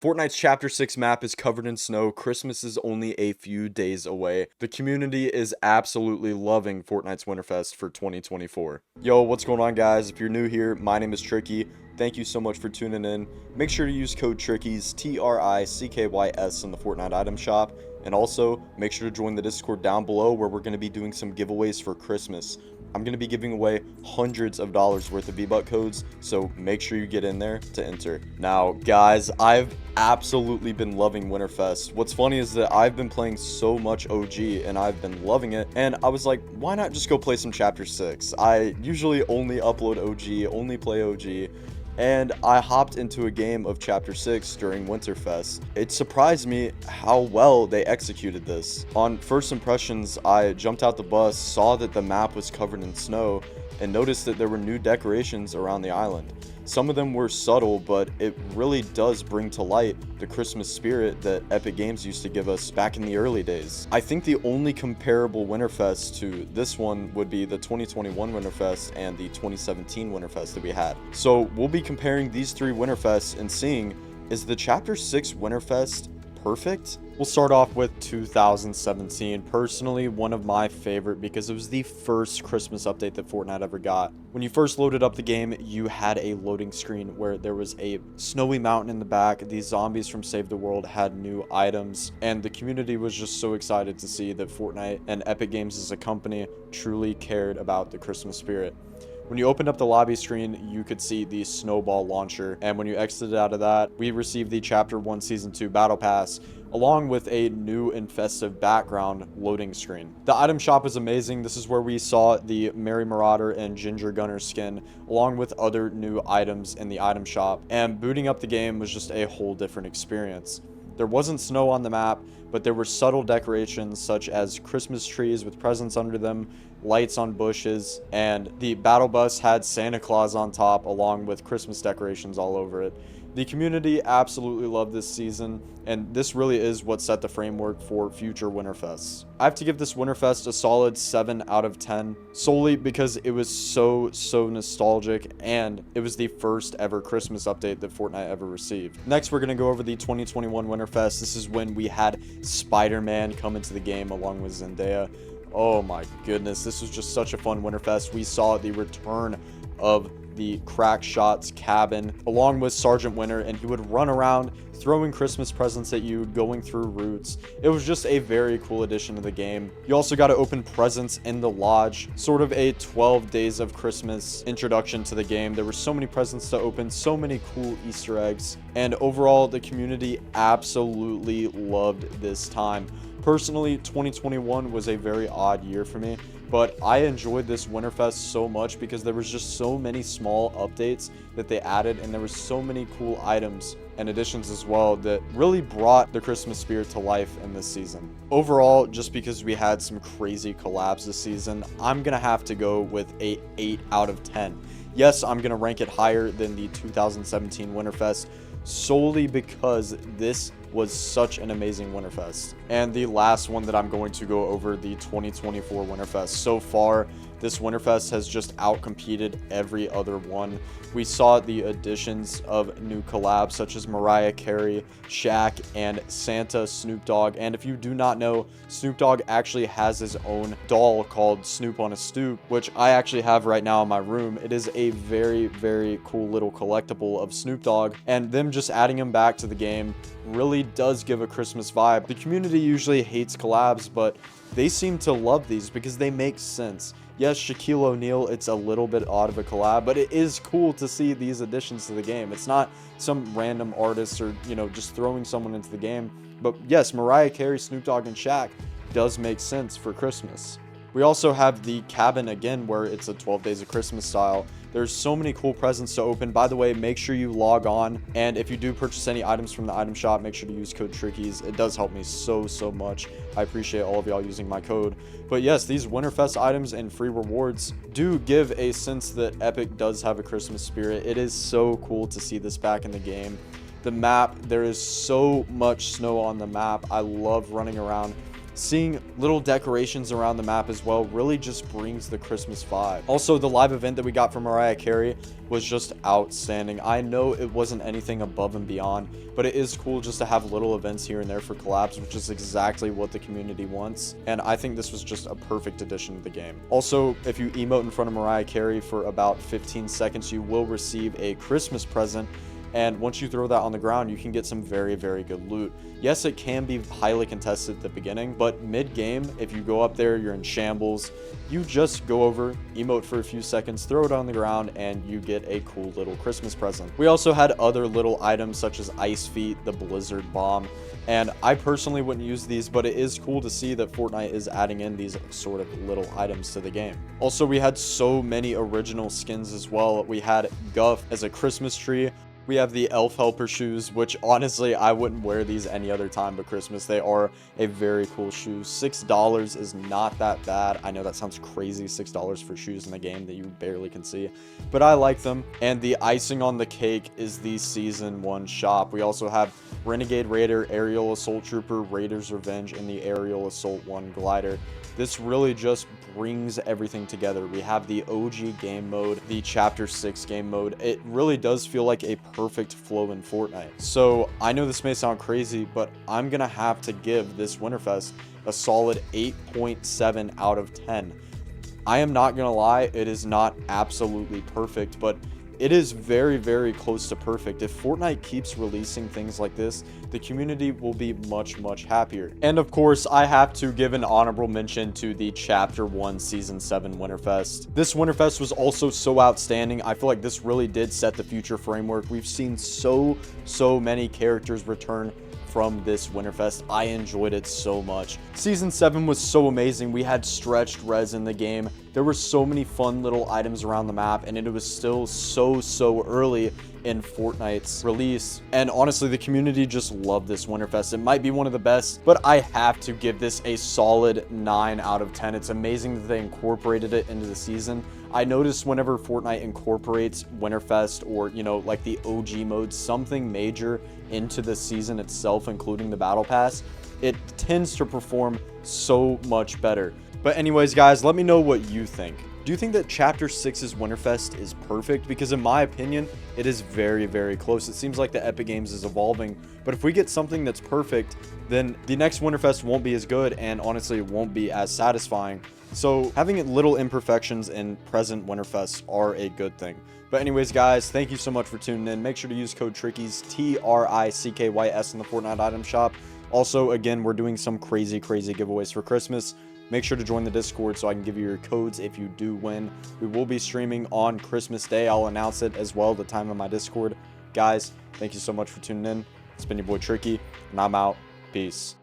Fortnite's Chapter 6 map is covered in snow. Christmas is only a few days away. The community is absolutely loving Fortnite's Winterfest for 2024. Yo, what's going on, guys? If you're new here, my name is Tricky. Thank you so much for tuning in. Make sure to use code TRICKYS, TRICKYS, in the Fortnite item shop. And also, make sure to join the Discord down below where we're going to be doing some giveaways for Christmas. I'm going to be giving away hundreds of dollars worth of V-Buck codes, so make sure you get in there to enter. Now, guys, I've absolutely been loving Winterfest. What's funny is that I've been playing so much OG and I've been loving it, and I was like, why not just go play some Chapter 6? I usually only upload OG, only play OG, and I hopped into a game of Chapter 6 during Winterfest. It surprised me how well they executed this. On first impressions, I jumped out the bus, saw that the map was covered in snow, and noticed that there were new decorations around the island. Some of them were subtle, but it really does bring to light the Christmas spirit that Epic Games used to give us back in the early days. I think the only comparable Winterfest to this one would be the 2021 Winterfest and the 2017 Winterfest that we had. So we'll be comparing these three Winterfests and seeing, is the Chapter 6 Winterfest perfect? We'll start off with 2017. Personally, one of my favorite because it was the first Christmas update that Fortnite ever got. When you first loaded up the game, you had a loading screen where there was a snowy mountain in the back. These zombies from Save the World had new items, and the community was just so excited to see that Fortnite and Epic Games as a company truly cared about the Christmas spirit. When you opened up the lobby screen, you could see the snowball launcher, and when you exited out of that, we received the Chapter 1 Season 2 Battle Pass, along with a new and festive background loading screen. The item shop is amazing. This is where we saw the Merry Marauder and Ginger Gunner skin, along with other new items in the item shop, and booting up the game was just a whole different experience. There wasn't snow on the map, but there were subtle decorations such as Christmas trees with presents under them, lights on bushes, and the battle bus had Santa Claus on top along with Christmas decorations all over it. The community absolutely loved this season, and this really is what set the framework for future Winterfests. I have to give this Winterfest a solid 7 out of 10, solely because it was so nostalgic, and it was the first ever Christmas update that Fortnite ever received. Next, we're going to go over the 2021 Winterfest. This is when we had Spider-Man come into the game along with Zendaya. Oh my goodness, this was just such a fun Winterfest. We saw the return of the Crack Shots cabin along with Sergeant Winter, and he would run around throwing Christmas presents at you, going through routes. It was just a very cool addition to the game. You also got to open presents in the lodge, sort of a 12 days of Christmas introduction to the game. There were so many presents to open, so many cool Easter eggs, and overall the community absolutely loved this time. Personally, 2021 was a very odd year for me, but I enjoyed this Winterfest so much because there was just so many small updates that they added, and there were so many cool items and additions as well that really brought the Christmas spirit to life in this season. Overall, just because we had some crazy collabs this season, I'm gonna have to go with a 8 out of 10. Yes, I'm gonna rank it higher than the 2017 Winterfest, solely because this was such an amazing Winterfest. And the last one that I'm going to go over, the 2024 Winterfest. So far, this Winterfest has just outcompeted every other one. We saw the additions of new collabs such as Mariah Carey, Shaq, and Santa Snoop Dogg. And if you do not know, Snoop Dogg actually has his own doll called Snoop on a Stoop, which I actually have right now in my room. It is a very cool little collectible of Snoop Dogg, and them just adding him back to the game really does give a Christmas vibe. The community usually hates collabs, but they seem to love these because they make sense. Yes, Shaquille O'Neal, it's a little bit odd of a collab, but it is cool to see these additions to the game. It's not some random artist or, just throwing someone into the game. But yes, Mariah Carey, Snoop Dogg, and Shaq does make sense for Christmas. We also have the cabin again, where it's a 12 Days of Christmas style. There's so many cool presents to open. By the way, make sure you log on, and if you do purchase any items from the item shop, make sure to use code TRICKYS. It does help me so much. I appreciate all of y'all using my code. But yes, these Winterfest items and free rewards do give a sense that Epic does have a Christmas spirit. It is so cool to see this back in the game. The map, there is so much snow on the map. I love running around seeing little decorations around the map as well really just brings the Christmas vibe. Also, the live event that we got from Mariah Carey was just outstanding. I know it wasn't anything above and beyond, but it is cool just to have little events here and there for collabs, which is exactly what the community wants, and I think this was just a perfect addition to the game. Also, if you emote in front of Mariah Carey for about 15 seconds, you will receive a Christmas present, and once you throw that on the ground, you can get some very, very good loot. Yes, it can be highly contested at the beginning, but mid-game, if you go up there, you're in shambles, you just go over, emote for a few seconds, throw it on the ground, and you get a cool little Christmas present. We also had other little items such as Ice Feet, the Blizzard Bomb, and I personally wouldn't use these, but it is cool to see that Fortnite is adding in these sort of little items to the game. Also, we had so many original skins as well. We had Guff as a Christmas tree. We have the Elf Helper shoes, which honestly, I wouldn't wear these any other time but Christmas. They are a very cool shoe. $6 is not that bad. I know that sounds crazy, $6 for shoes in the game that you barely can see, but I like them. And the icing on the cake is the Season 1 shop. We also have Renegade Raider, Aerial Assault Trooper, Raider's Revenge, and the Aerial Assault 1 glider. This really just brings everything together. We have the OG game mode, the Chapter 6 game mode. It really does feel like a perfect flow in Fortnite. So I know this may sound crazy, but I'm gonna have to give this Winterfest a solid 8.7 out of 10. I am not gonna lie, it is not absolutely perfect, but it is very, very close to perfect. If Fortnite keeps releasing things like this, the community will be much, much happier. And of course, I have to give an honorable mention to the Chapter 1 Season 7 Winterfest. This Winterfest was also so outstanding. I feel like this really did set the future framework. We've seen so many characters return from this Winterfest. I enjoyed it so much. Season 7 was so amazing. We had stretched res in the game. There were so many fun little items around the map, and it was still so early in Fortnite's release. And honestly, the community just loved this Winterfest. It might be one of the best, but I have to give this a solid 9 out of 10. It's amazing that they incorporated it into the season. I noticed whenever Fortnite incorporates Winterfest or, you know, like the OG mode, something major into the season itself, including the Battle Pass, it tends to perform so much better. But anyways, guys, let me know what you think. Do you think that Chapter 6's Winterfest is perfect? Because in my opinion, it is very, very close. It seems like the Epic Games is evolving, but if we get something that's perfect, then the next Winterfest won't be as good, and honestly, it won't be as satisfying. So having little imperfections in present Winterfest are a good thing. But anyways, guys, thank you so much for tuning in. Make sure to use code TRICKYS, TRICKYS in the Fortnite item shop. Also, again, we're doing some crazy giveaways for Christmas. Make sure to join the Discord so I can give you your codes if you do win. We will be streaming on Christmas Day. I'll announce it as well, the time of my Discord. Guys, thank you so much for tuning in. It's been your boy Tricky, and I'm out. Peace.